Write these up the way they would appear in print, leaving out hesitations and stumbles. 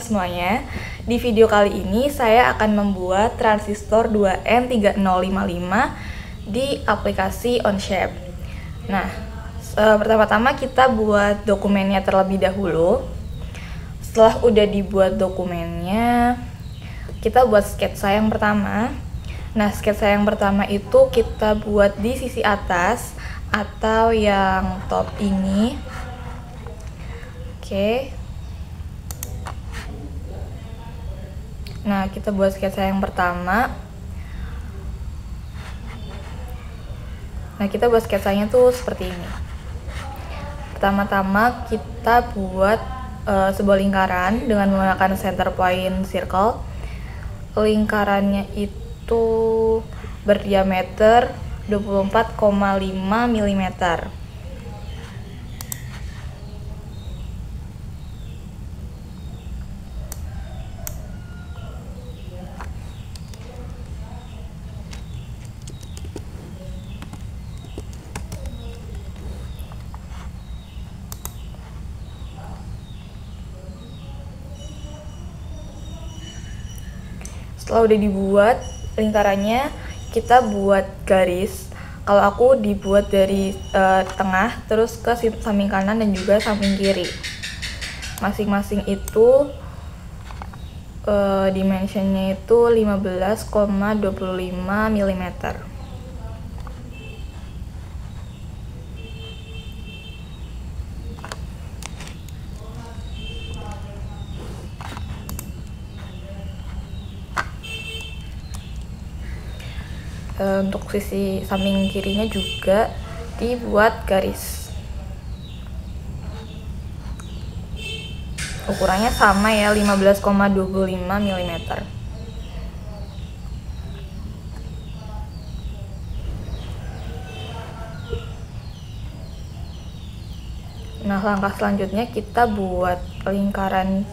semuanya. Di video kali ini saya akan membuat transistor 2N3055 di aplikasi Onshape. Nah, pertama-tama kita buat dokumennya terlebih dahulu. Setelah udah dibuat dokumennya, kita buat sketsa yang pertama. Nah, sketsa yang pertama itu kita buat di sisi atas atau yang top ini. Oke. Nah, kita buat sketsa yang pertama. Nah, kita buat sketsanya tuh seperti ini. Pertama-tama kita buat sebuah lingkaran dengan menggunakan center point circle. Lingkarannya itu berdiameter 24,5 mm. Setelah udah dibuat lingkarannya, kita buat garis. Kalau aku dibuat dari tengah terus ke samping kanan dan juga samping kiri. Masing-masing itu dimensionnya itu 15,25 mm. Untuk sisi samping kirinya juga dibuat garis. Ukurannya sama ya, 15,25 mm. Nah, langkah selanjutnya kita buat lingkaran,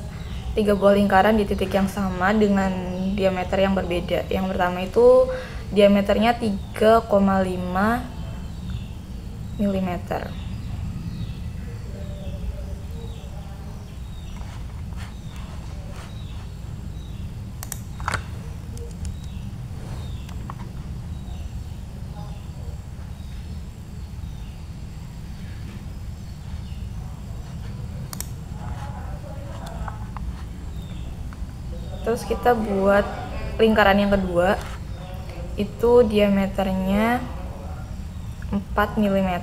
3 buah lingkaran di titik yang sama dengan diameter yang berbeda. Yang pertama itu diameternya 3,5 mm. Terus kita buat lingkaran yang kedua, itu diameternya 4 mm.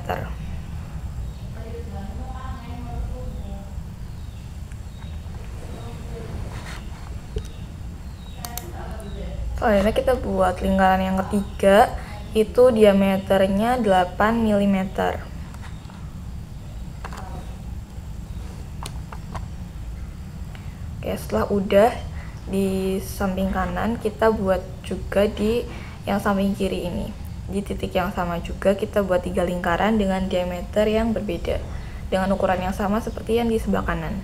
Selanjutnya kita buat lingkaran yang ketiga, itu diameternya 8 mm. Oke, setelah udah di samping kanan, kita buat juga di yang samping kiri ini. Di titik yang sama juga kita buat 3 lingkaran dengan diameter yang berbeda, dengan ukuran yang sama seperti yang di sebelah kanan.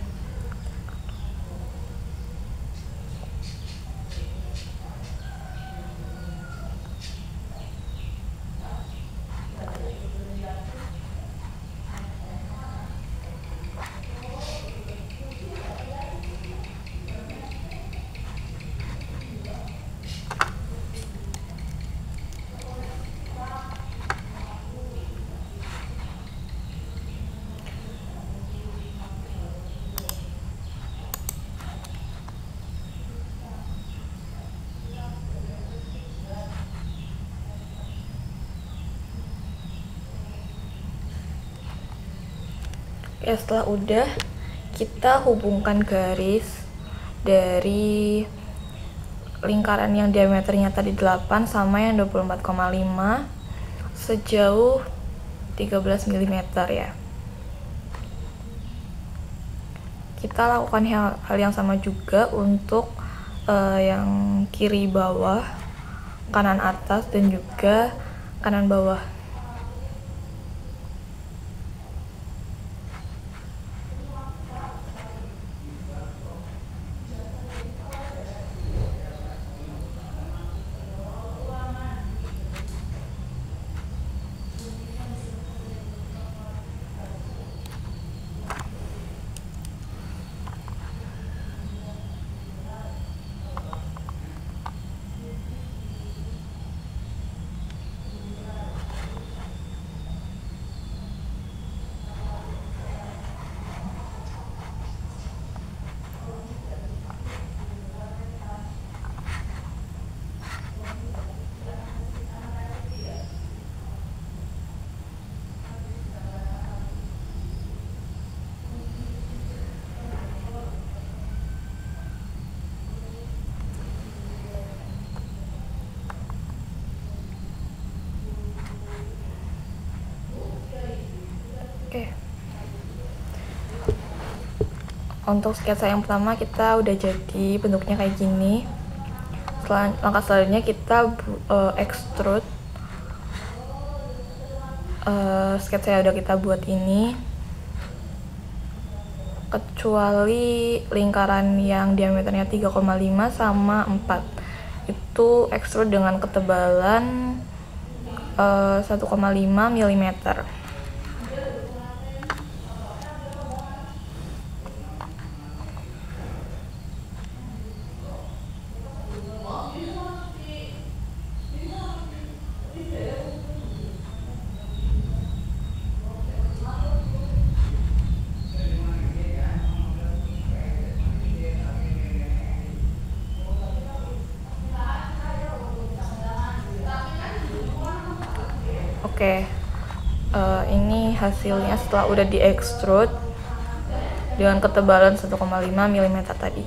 Ya, setelah udah, kita hubungkan garis dari lingkaran yang diameternya tadi 8 sama yang 24,5 sejauh 13 mm ya. Kita lakukan hal yang sama juga untuk yang kiri bawah, kanan atas, dan juga kanan bawah. untuk sketsa yang pertama kita udah jadi bentuknya kayak gini. Langkah selanjutnya kita extrude sketsa yang udah kita buat ini, kecuali lingkaran yang diameternya 3,5 sama 4 itu extrude dengan ketebalan 1,5 mm. Oke, ini hasilnya setelah udah di extrude dengan ketebalan 1,5 mm tadi.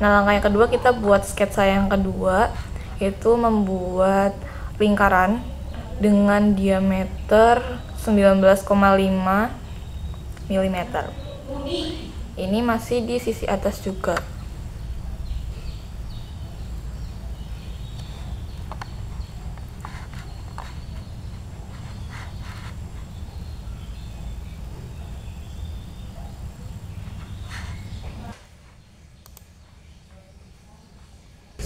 Nah, langkah yang kedua kita buat sketsa yang kedua, yaitu membuat lingkaran dengan diameter 19,5 mm. Ini masih di sisi atas juga.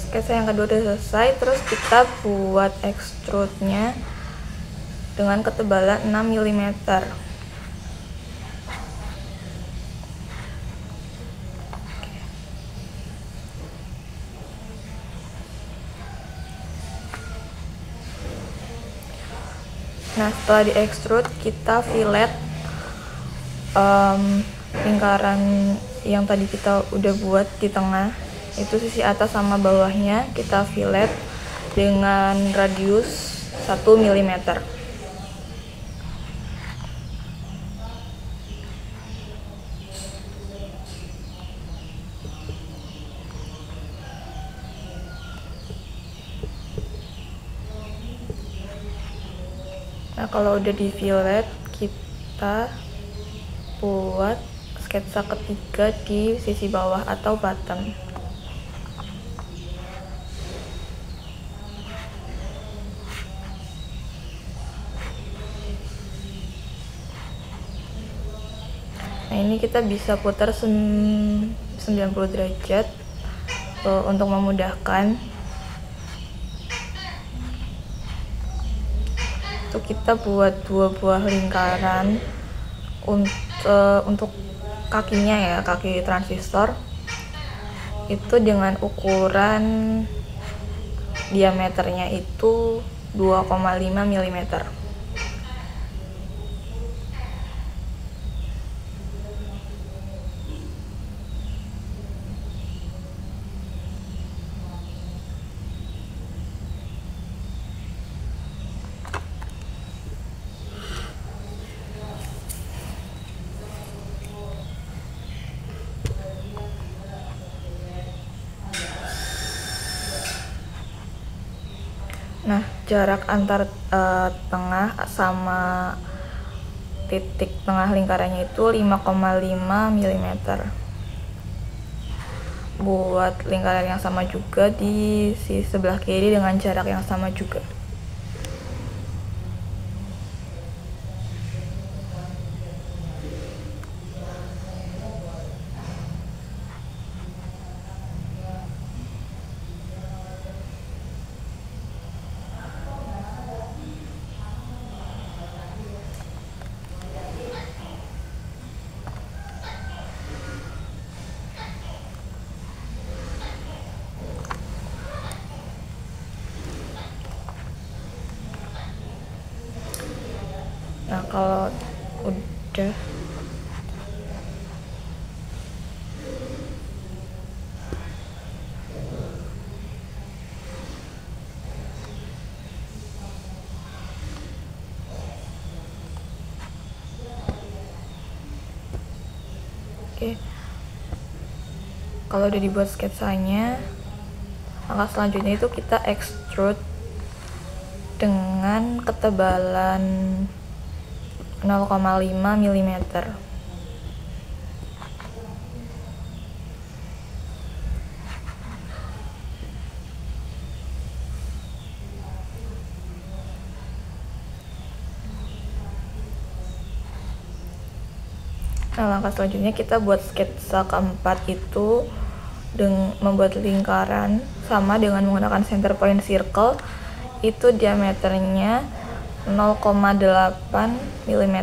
Sketsa yang kedua udah selesai, terus kita buat extrude-nya dengan ketebalan 6 mm. Nah, setelah di extrude kita fillet lingkaran yang tadi kita udah buat di tengah, itu sisi atas sama bawahnya kita fillet dengan radius 1 mm. Nah, kalau udah di fillet, kita buat sketsa ketiga di sisi bawah atau bottom. Nah, ini kita bisa putar 90 derajat untuk memudahkan. Itu kita buat 2 buah lingkaran untuk kakinya ya, kaki transistor itu dengan ukuran diameternya itu 2,5 mm. Nah, jarak antar tengah sama titik tengah lingkarannya itu 5,5 mm. Buat lingkaran yang sama juga di sisi sebelah kiri dengan jarak yang sama juga. Nah, kalau udah oke. Kalau udah dibuat sketsanya, langkah selanjutnya itu kita extrude dengan ketebalan 0,5 mm. Nah, langkah selanjutnya kita buat sketsa keempat itu dengan membuat lingkaran sama dengan menggunakan center point circle, itu diameternya 0,8 mm.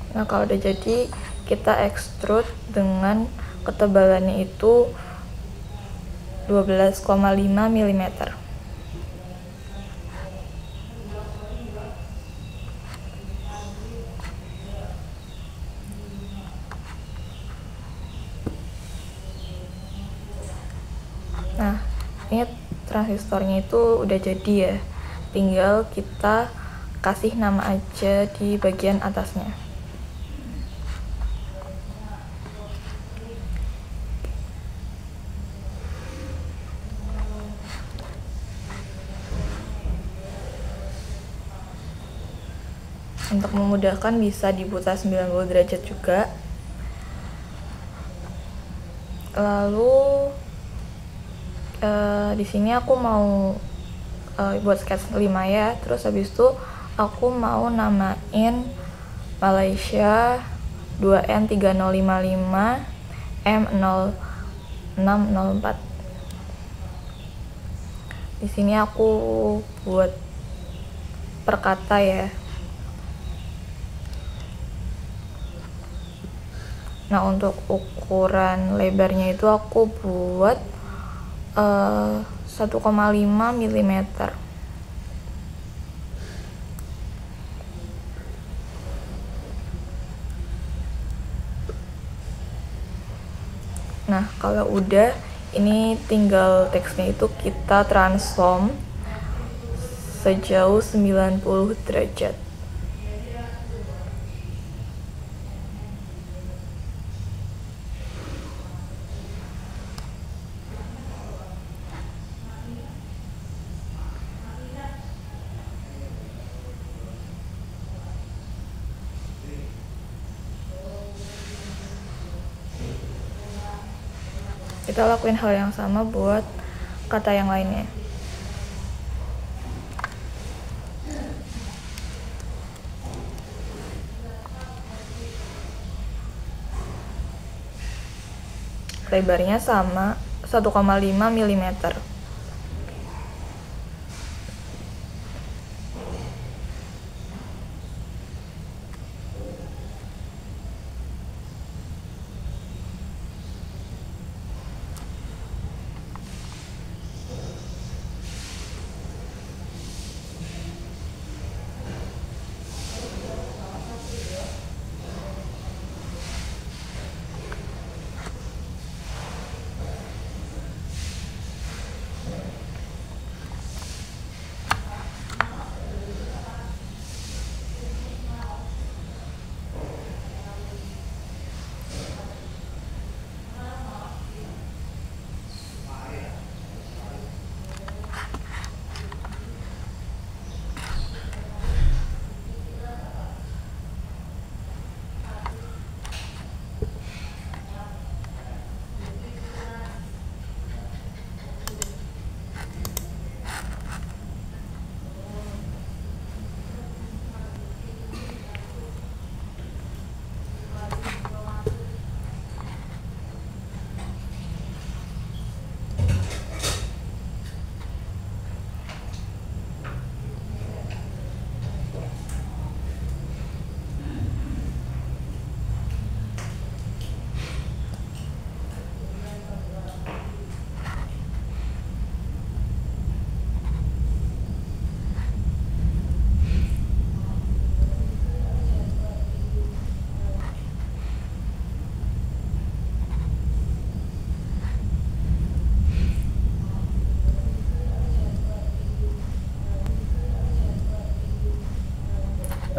Nah, kalau udah jadi, kita extrude dengan ketebalannya itu 12,5 mm. Nah, ini transistornya itu udah jadi ya. Tinggal kita kasih nama aja di bagian atasnya. Untuk memudahkan bisa diputar 90 derajat juga. Lalu di sini aku mau buat sketsa 5 ya. Terus habis itu aku mau namain Malaysia 2N3055 M0604. Di sini aku buat per kata ya. Nah, untuk ukuran lebarnya itu aku buat 1,5 mm. Nah, kalau udah, ini tinggal teksnya itu kita transform sejauh 90 derajat. Kita lakuin hal yang sama buat kata yang lainnya. Lebarnya sama 1,5 mm.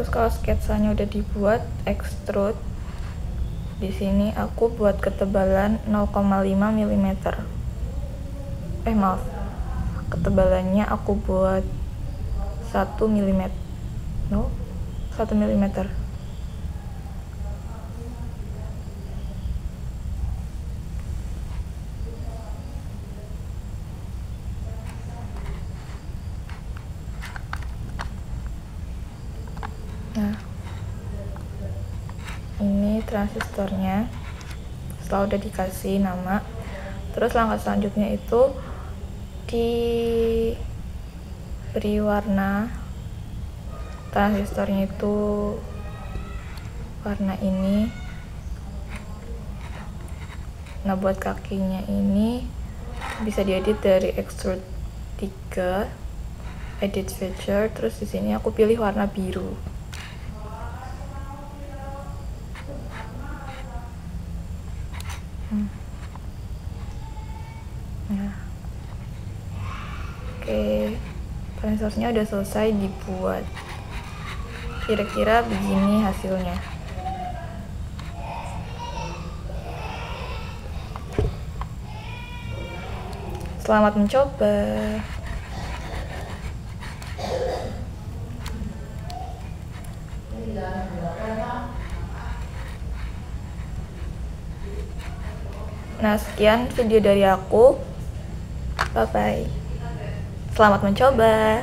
Terus kalau sketsanya udah dibuat, extrude. Di sini aku buat ketebalan 0,5 mm. Maaf. Ketebalannya aku buat 1 mm. No, 1 mm. Nah, ini transistornya. Setelah udah dikasih nama, terus langkah selanjutnya itu diberi warna. Transistornya itu warna ini. Nah, buat kakinya ini bisa diedit dari extrude 3 edit feature. Terus di sini aku pilih warna biru. Nah, oke, transistornya udah selesai dibuat. Kira-kira begini hasilnya. Selamat mencoba. Nah, sekian video dari aku. Bye-bye. Selamat mencoba.